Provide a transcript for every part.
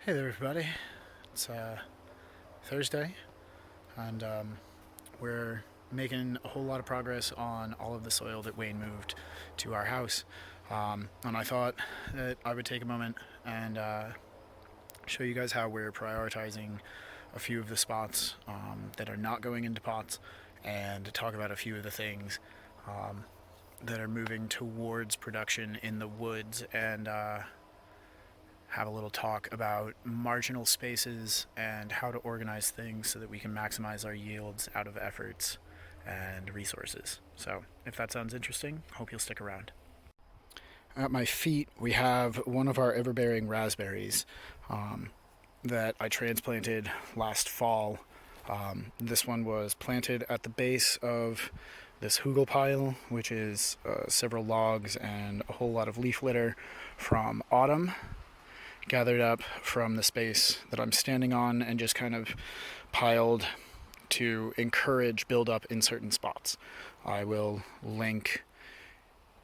Hey there, everybody. It's Thursday, and we're making a whole lot of progress on all of the soil that Wayne moved to our house. And I thought that I would take a moment and show you guys how we're prioritizing a few of the spots that are not going into pots, and talk about a few of the things that are moving towards production in the woods, and have a little talk about marginal spaces and how to organize things so that we can maximize our yields out of efforts and resources. So, if that sounds interesting, hope you'll stick around. At my feet, we have one of our ever-bearing raspberries that I transplanted last fall. This one was planted at the base of this hugel pile, which is several logs and a whole lot of leaf litter from autumn, gathered up from the space that I'm standing on and just kind of piled to encourage buildup in certain spots. I will link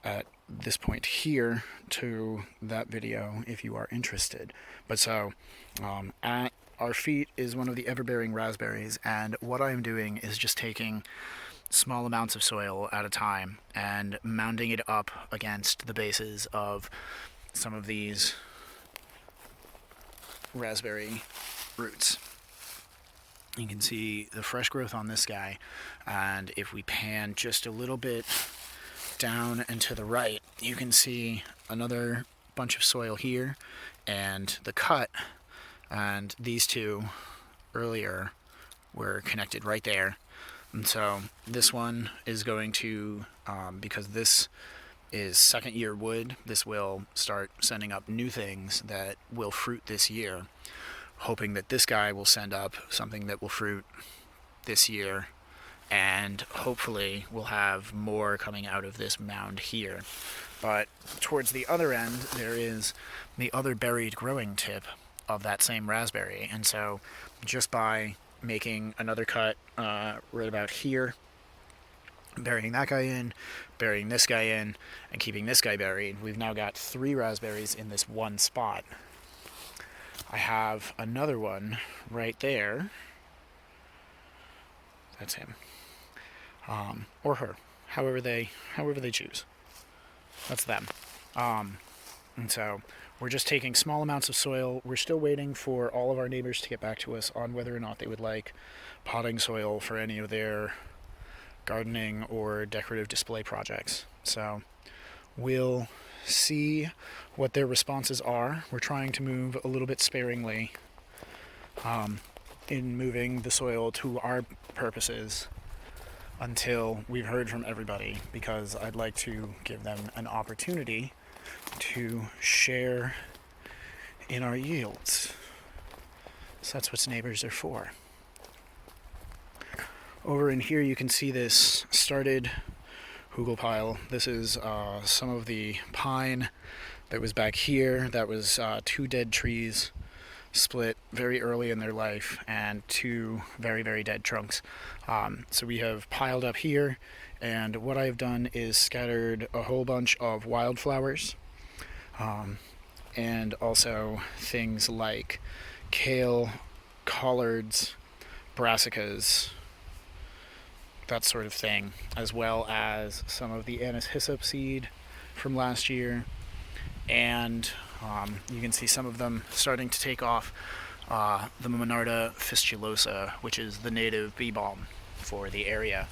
at this point here to that video if you are interested. But so, at our feet is one of the ever-bearing raspberries, and what I'm doing is just taking small amounts of soil at a time and mounding it up against the bases of some of these raspberry roots. You can see the fresh growth on this guy, and if we pan just a little bit down and to the right, you can see another bunch of soil here and the cut, and these two earlier were connected right there. And so this one is going to, because this is second year wood, this will start sending up new things that will fruit this year, hoping that this guy will send up something that will fruit this year, and hopefully we'll have more coming out of this mound here. But towards the other end, there is the other buried growing tip of that same raspberry, and so just by making another cut right about here, burying that guy in, burying this guy in, and keeping this guy buried, we've now got 3 raspberries in this one spot. I have another one right there. That's him. Or her. However they choose. That's them. And so we're just taking small amounts of soil. We're still waiting for all of our neighbors to get back to us on whether or not they would like potting soil for any of their gardening or decorative display projects. So we'll see what their responses are. We're trying to move a little bit sparingly in moving the soil to our purposes until we've heard from everybody, because I'd like to give them an opportunity to share in our yields. So that's what neighbors are for. Over in here you can see this started hugel pile. This is some of the pine that was back here. That was 2 dead trees split very early in their life, and 2 very, very dead trunks. So we have piled up here, and what I've done is scattered a whole bunch of wildflowers, and also things like kale, collards, brassicas, that sort of thing, as well as some of the anise hyssop seed from last year. And you can see some of them starting to take off the Monarda fistulosa, which is the native bee balm for the area.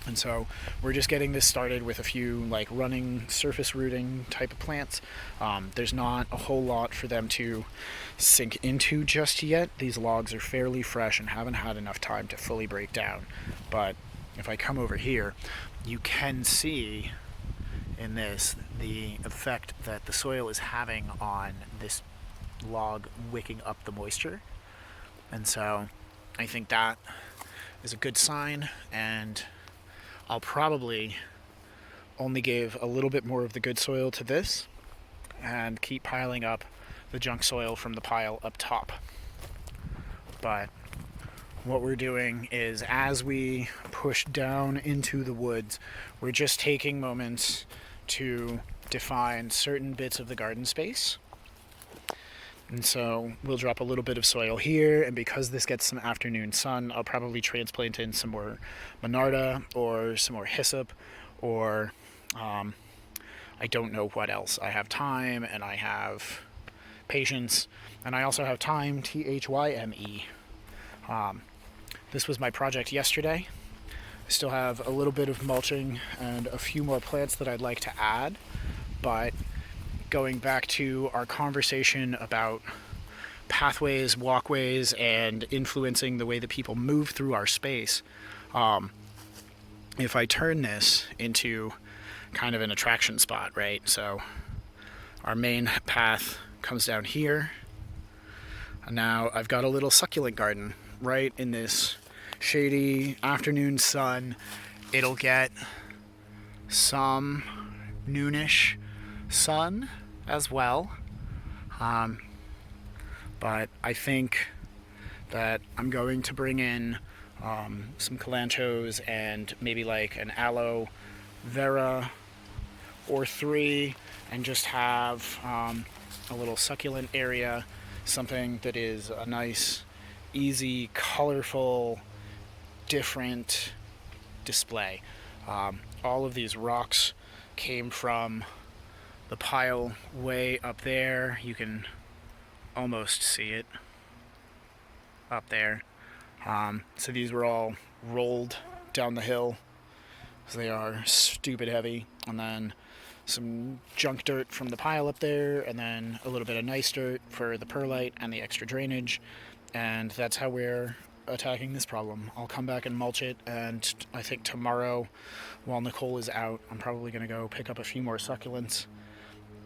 And so we're just getting this started with a few like running surface rooting type of plants. There's not a whole lot for them to sink into just yet. These logs are fairly fresh and haven't had enough time to fully break down. But if I come over here, you can see in this the effect that the soil is having on this log, wicking up the moisture. And so I think that is a good sign, and I'll probably only give a little bit more of the good soil to this and keep piling up the junk soil from the pile up top. But what we're doing is, as we push down into the woods, we're just taking moments to define certain bits of the garden space And so we'll drop a little bit of soil here, and because this gets some afternoon sun, I'll probably transplant in some more monarda or some more hyssop, or I don't know what else. I have time and I have patience, and I also have time, THYME. This was my project yesterday. I still have a little bit of mulching and a few more plants that I'd like to add, but going back to our conversation about pathways, walkways, and influencing the way that people move through our space, if I turn this into kind of an attraction spot, right? So our main path comes down here, and now I've got a little succulent garden right in this shady afternoon sun. It'll get some noonish sun as well, but I think that I'm going to bring in some calanchos and maybe like an aloe vera or three, and just have a little succulent area, something that is a nice, easy, colorful, different display. All of these rocks came from the pile way up there. You can almost see it up there. So these were all rolled down the hill, because they are stupid heavy, and then some junk dirt from the pile up there, and then a little bit of nice dirt for the perlite and the extra drainage, and that's how we're attacking this problem. I'll come back and mulch it, and I think tomorrow, while Nicole is out, I'm probably going to go pick up a few more succulents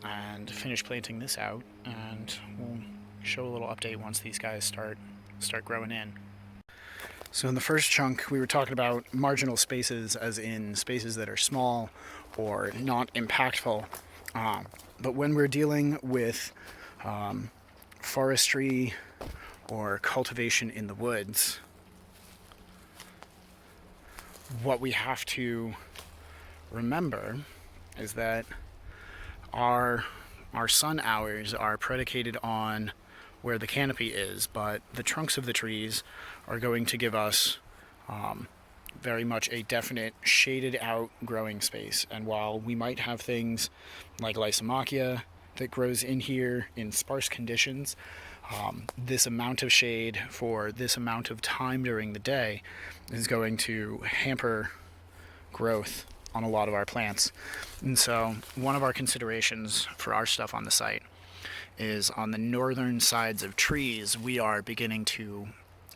and finish planting this out, and we'll show a little update once these guys start growing in. So in the first chunk, we were talking about marginal spaces, as in spaces that are small or not impactful. But when we're dealing with forestry or cultivation in the woods, what we have to remember is that our sun hours are predicated on where the canopy is, but the trunks of the trees are going to give us very much a definite shaded out growing space. And while we might have things like Lysomachia that grows in here in sparse conditions, this amount of shade for this amount of time during the day is going to hamper growth on a lot of our plants. And so one of our considerations for our stuff on the site is on the northern sides of trees, we are beginning to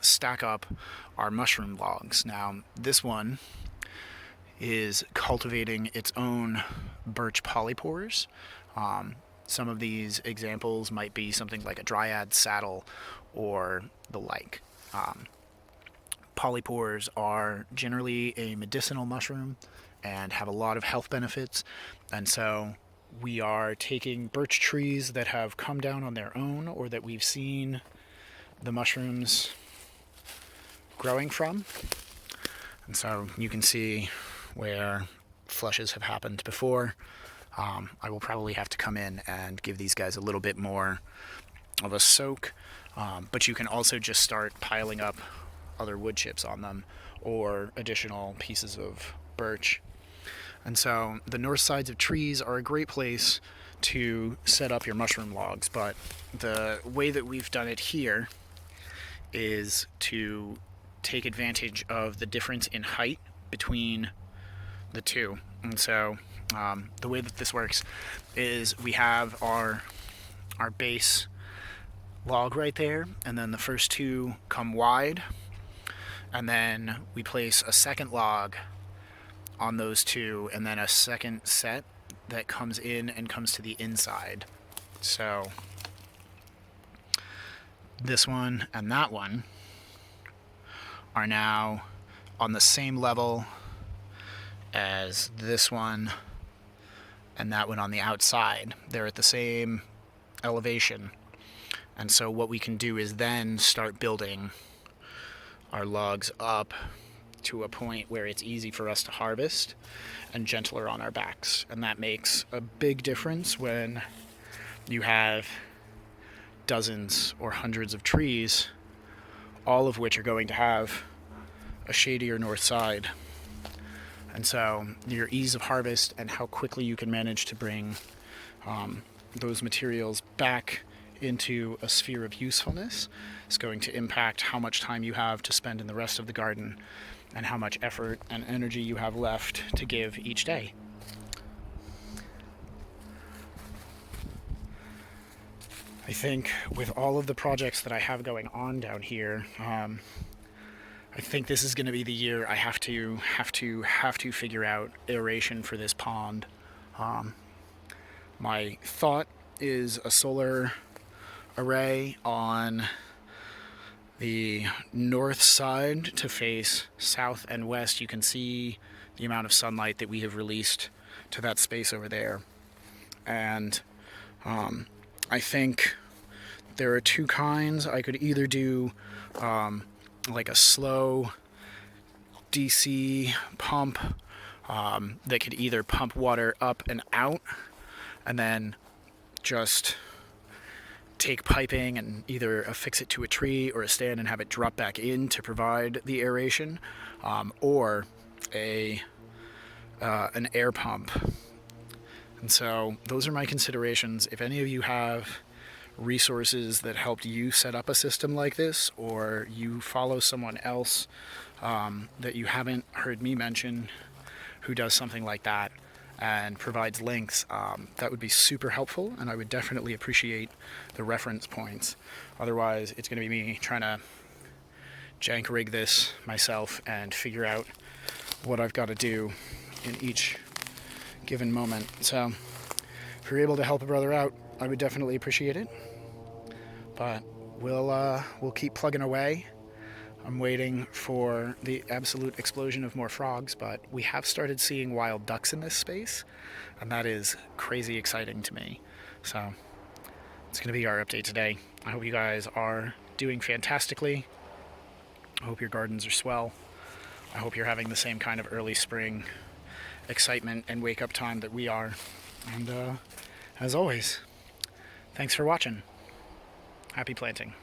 stack up our mushroom logs. Now, this one is cultivating its own birch polypores. Some of these examples might be something like a dryad saddle or the like. Polypores are generally a medicinal mushroom and have a lot of health benefits, and so we are taking birch trees that have come down on their own or that we've seen the mushrooms growing from. And so you can see where flushes have happened before. I will probably have to come in and give these guys a little bit more of a soak, but you can also just start piling up other wood chips on them or additional pieces of birch. And so the north sides of trees are a great place to set up your mushroom logs, but the way that we've done it here is to take advantage of the difference in height between the two. And so the way that this works is we have our base log right there, and then the first two come wide, and then we place a second log on those two, and then a second set that comes in and comes to the inside. So this one and that one are now on the same level as this one and that one on the outside. They're at the same elevation. And so what we can do is then start building our logs up to a point where it's easy for us to harvest and gentler on our backs. And that makes a big difference when you have dozens or hundreds of trees, all of which are going to have a shadier north side. And so your ease of harvest and how quickly you can manage to bring those materials back into a sphere of usefulness is going to impact how much time you have to spend in the rest of the garden and how much effort and energy you have left to give each day. I think with all of the projects that I have going on down here, I think this is going to be the year I have to figure out aeration for this pond. My thought is a solar array on the north side to face south and west. You can see the amount of sunlight that we have released to that space over there. And I think there are two kinds. I could either do like a slow DC pump that could either pump water up and out and then just take piping and either affix it to a tree or a stand and have it drop back in to provide the aeration, or an air pump. And so those are my considerations. If any of you have resources that helped you set up a system like this, or you follow someone else that you haven't heard me mention who does something like that and provides links, that would be super helpful, and I would definitely appreciate the reference points. Otherwise, it's going to be me trying to jank rig this myself and figure out what I've got to do in each given moment. So if you're able to help a brother out, I would definitely appreciate it. But we'll keep plugging away. I'm waiting for the absolute explosion of more frogs, but we have started seeing wild ducks in this space, and that is crazy exciting to me. So it's going to be our update today. I hope you guys are doing fantastically. I hope your gardens are swell. I hope you're having the same kind of early spring excitement and wake up time that we are. And as always, thanks for watching. Happy planting.